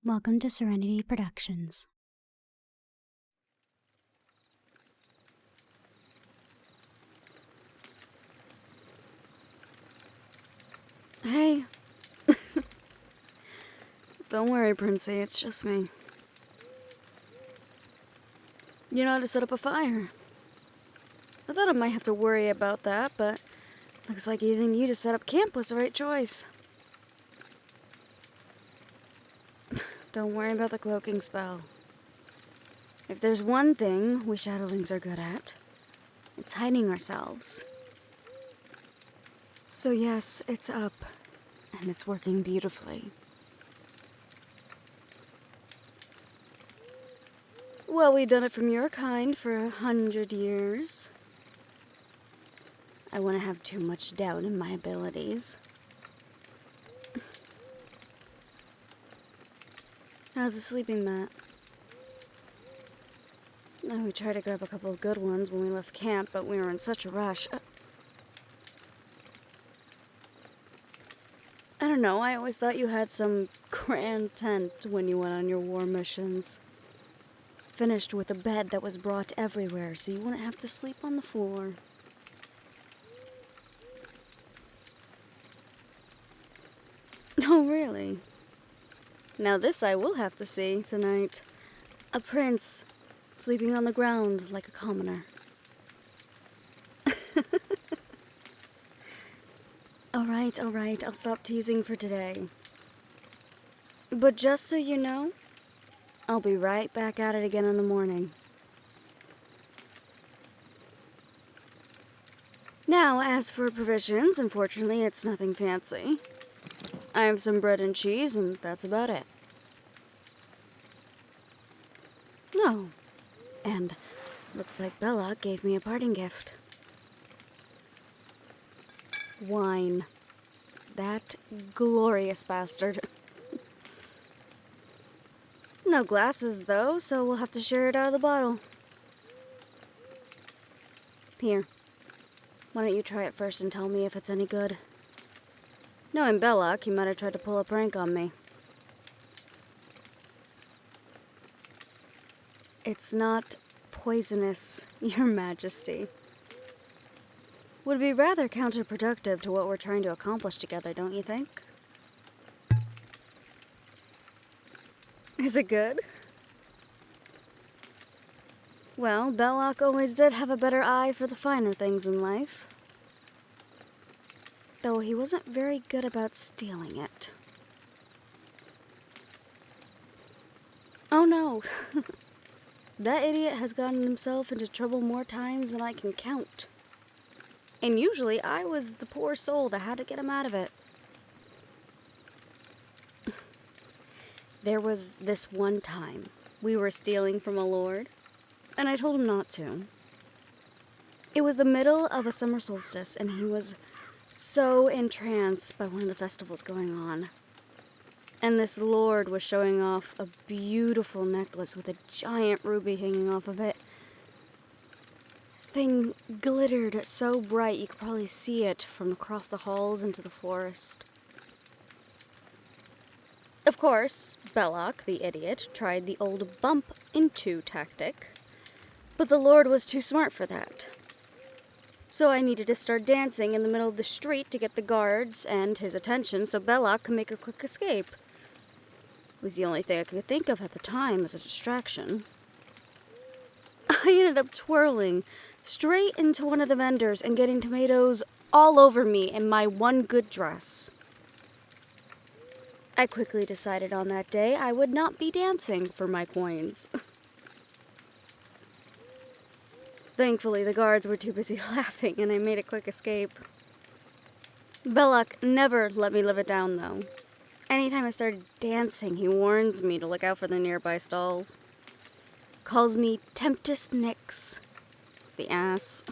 Welcome to Serenity Productions. Hey. Don't worry, Princey, it's just me. You know how to set up a fire. I thought I might have to worry about that, but looks like even you to set up camp was the right choice. Don't worry about the cloaking spell. If there's one thing we shadowlings are good at, it's hiding ourselves. So yes, it's up, and it's working beautifully. Well, we've done it from your kind for 100 years. I wouldn't have too much doubt in my abilities. How's the sleeping mat? Oh, we tried to grab a couple of good ones when we left camp, but we were in such a rush. I don't know, I always thought you had some grand tent when you went on your war missions. Finished with a bed that was brought everywhere, so you wouldn't have to sleep on the floor. Oh, really? Now this I will have to see tonight. A prince sleeping on the ground like a commoner. All right, I'll stop teasing for today. But just so you know, I'll be right back at it again in the morning. Now, as for provisions, unfortunately, it's nothing fancy. I have some bread and cheese, and that's about it. No. And looks like Bella gave me a parting gift. Wine. That glorious bastard. No glasses, though, so we'll have to share it out of the bottle. Here. Why don't you try it first and tell me if it's any good? Knowing Belloc, he might have tried to pull a prank on me. It's not poisonous, Your Majesty. Would be rather counterproductive to what we're trying to accomplish together, don't you think? Is it good? Well, Belloc always did have a better eye for the finer things in life. Though he wasn't very good about stealing it. Oh no! That idiot has gotten himself into trouble more times than I can count. And usually I was the poor soul that had to get him out of it. There was this one time we were stealing from a lord, and I told him not to. It was the middle of a summer solstice, and he was so entranced by one of the festivals going on. And this lord was showing off a beautiful necklace with a giant ruby hanging off of it. Thing glittered so bright you could probably see it from across the halls into the forest. Of course, Belloc, the idiot, tried the old bump into tactic, but the lord was too smart for that. So I needed to start dancing in the middle of the street to get the guards and his attention so Belloc could make a quick escape. It was the only thing I could think of at the time as a distraction. I ended up twirling straight into one of the vendors and getting tomatoes all over me in my one good dress. I quickly decided on that day I would not be dancing for my coins. Thankfully, the guards were too busy laughing and I made a quick escape. Belloc never let me live it down, though. Anytime I started dancing, he warns me to look out for the nearby stalls. Calls me Tempest Nix. The ass.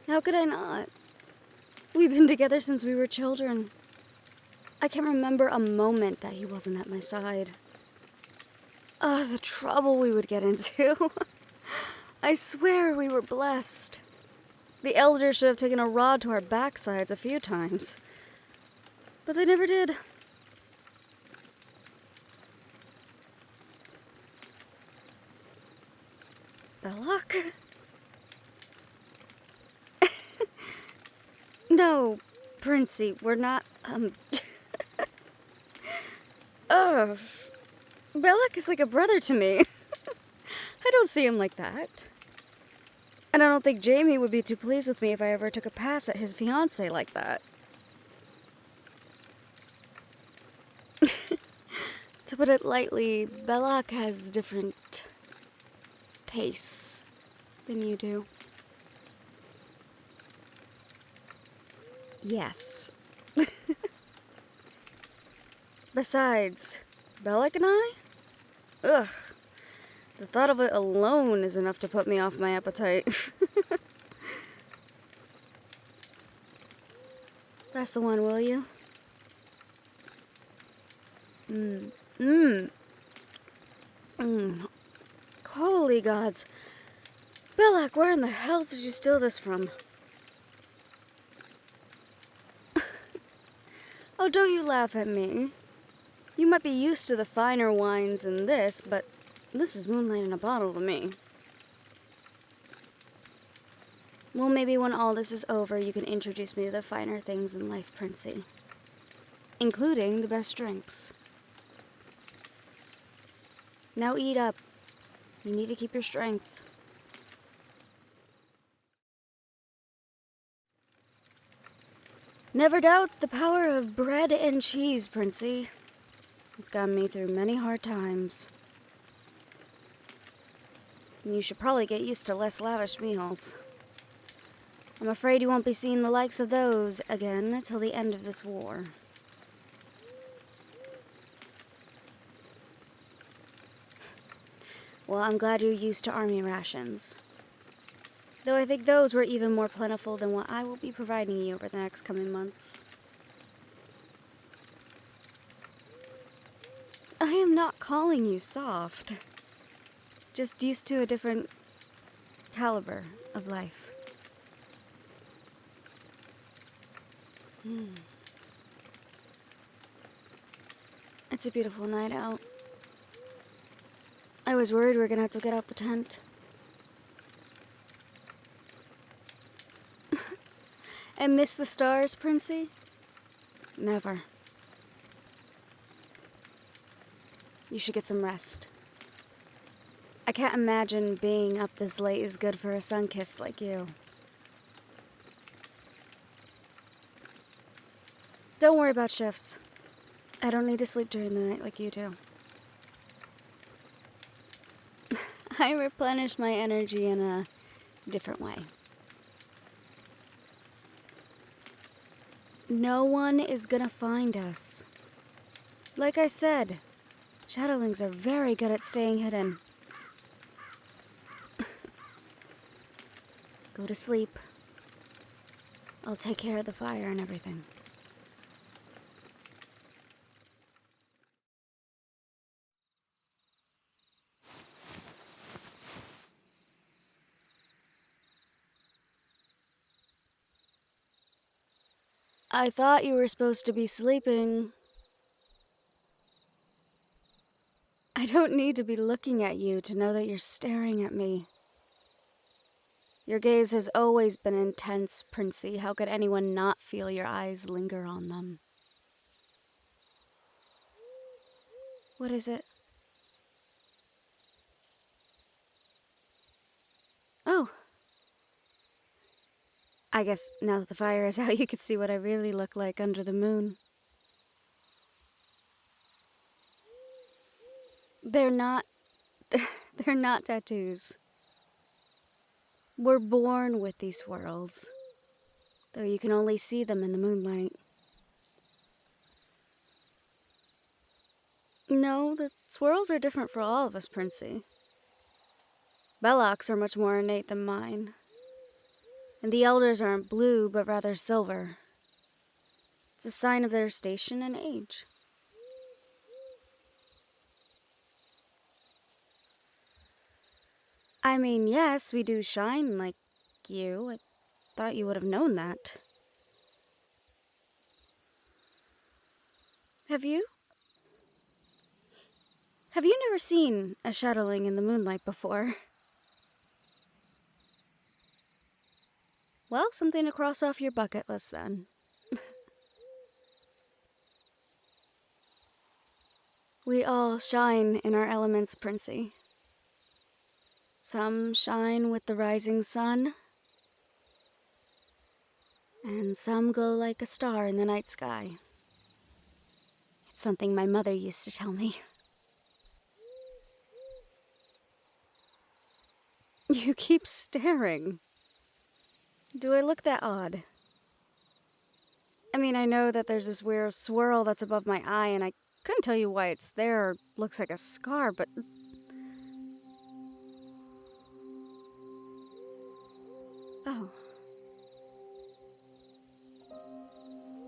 How could I not? We've been together since we were children. I can't remember a moment that he wasn't at my side. Oh, the trouble we would get into. I swear we were blessed. The elders should have taken a rod to our backsides a few times. But they never did. Belloc? No, Princey, we're not, Ugh. Belloc is like a brother to me. I don't see him like that. And I don't think Jamie would be too pleased with me if I ever took a pass at his fiancée like that. To put it lightly, Belloc has different tastes than you do. Yes. Besides, Belloc and I? Ugh. The thought of it alone is enough to put me off my appetite. That's the one, will you? Holy gods. Belloc, where in the hell did you steal this from? Oh, don't you laugh at me. You might be used to the finer wines than this, but this is moonlight in a bottle to me. Well, maybe when all this is over, you can introduce me to the finer things in life, Princey. Including the best drinks. Now eat up. You need to keep your strength. Never doubt the power of bread and cheese, Princey. It's gotten me through many hard times. You should probably get used to less lavish meals. I'm afraid you won't be seeing the likes of those again until the end of this war. Well, I'm glad you're used to army rations. Though I think those were even more plentiful than what I will be providing you over the next coming months. I am not calling you soft. Just used to a different caliber of life. It's a beautiful night out. I was worried we were gonna have to get out the tent. And miss the stars, Princey? Never. You should get some rest. I can't imagine being up this late is good for a sun-kissed like you. Don't worry about shifts. I don't need to sleep during the night like you do. I replenish my energy in a different way. No one is gonna find us. Like I said, shadowlings are very good at staying hidden. Go to sleep. I'll take care of the fire and everything. I thought you were supposed to be sleeping. I don't need to be looking at you to know that you're staring at me. Your gaze has always been intense, Princey. How could anyone not feel your eyes linger on them? What is it? Oh. I guess now that the fire is out, you can see what I really look like under the moon. They're not tattoos. We're born with these swirls, though you can only see them in the moonlight. No, the swirls are different for all of us, Princey. Belloc's are much more innate than mine. And the elders aren't blue, but rather silver. It's a sign of their station and age. I mean, yes, we do shine like you. I thought you would have known that. Have you? Have you never seen a shadowling in the moonlight before? Well, something to cross off your bucket list then. We all shine in our elements, Princey. Some shine with the rising sun, and some glow like a star in the night sky. It's something my mother used to tell me. You keep staring. Do I look that odd? I mean, I know that there's this weird swirl that's above my eye, and I couldn't tell you why it's there or looks like a scar, but... Oh.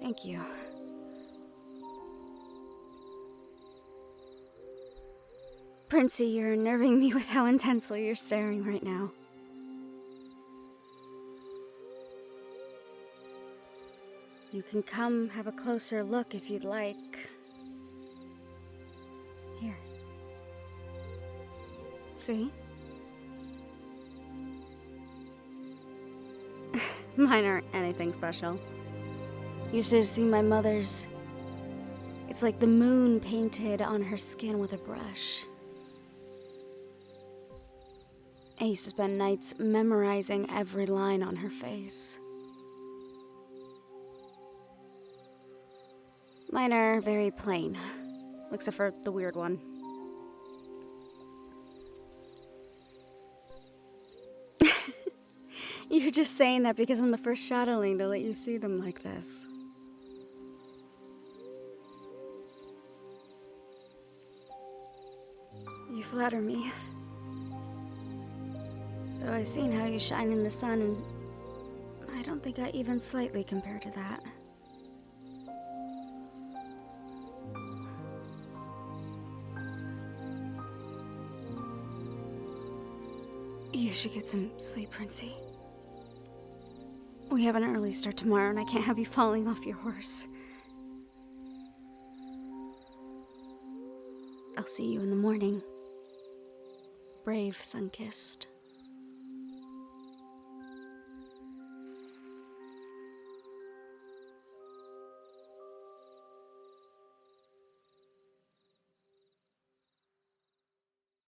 Thank you. Princey, you're unnerving me with how intensely you're staring right now. You can come have a closer look if you'd like. Here. See? Mine aren't anything special. You should have seen my mother's. It's like the moon painted on her skin with a brush. I used to spend nights memorizing every line on her face. Mine are very plain, except for the weird one. You're just saying that because I'm the first shadowling to let you see them like this. You flatter me. Though I've seen how you shine in the sun, and I don't think I even slightly compare to that. You should get some sleep, Princey. We have an early start tomorrow, and I can't have you falling off your horse. I'll see you in the morning. Brave, sun-kissed.